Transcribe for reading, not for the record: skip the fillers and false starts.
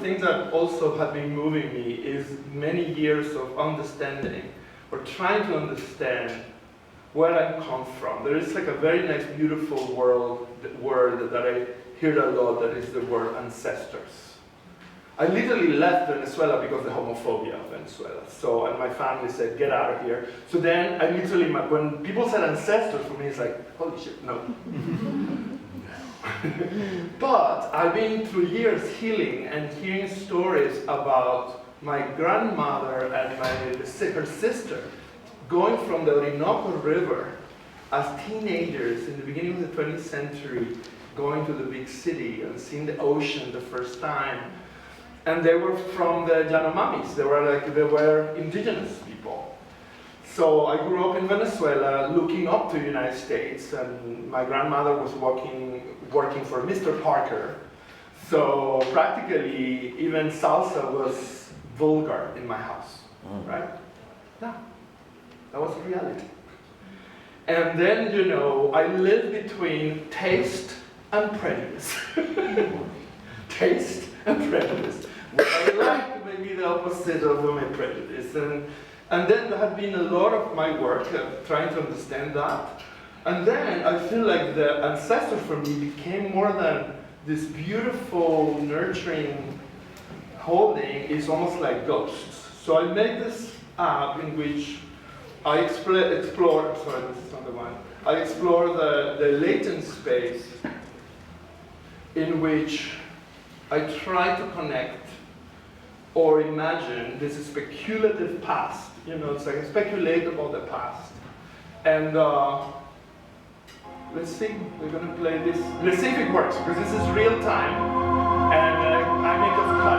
things that also have been moving me is many years of understanding or trying to understand where I come from. There is like a very nice, beautiful word that I hear a lot, that is the word ancestors. I literally left Venezuela because of the homophobia of Venezuela. So, and my family said, get out of here. So then I literally, when people said ancestors, for me it's like, holy shit, no. But I've been through years healing and hearing stories about my grandmother and her sister going from the Orinoco River as teenagers in the beginning of the 20th century, going to the big city and seeing the ocean the first time. And they were from the Yanomamis. They were indigenous people. So I grew up in Venezuela, looking up to the United States, and my grandmother was working for Mr. Parker. So practically, even salsa was vulgar in my house, right? Yeah, that was reality. And then, you know, I lived between taste and prejudice. Taste and prejudice. I like maybe the opposite of my prejudice. And then there had been a lot of my work trying to understand that. And then I feel like the ancestor for me became more than this beautiful, nurturing holding. It's almost like ghosts. So I made this app in which I explore, sorry, this is not the one. I explore the latent space in which I try to connect or imagine this speculative past. You know, it's like I speculate about the past. And let's see, we're gonna play this. Let's see if it works, because this is real time. And I make a cut.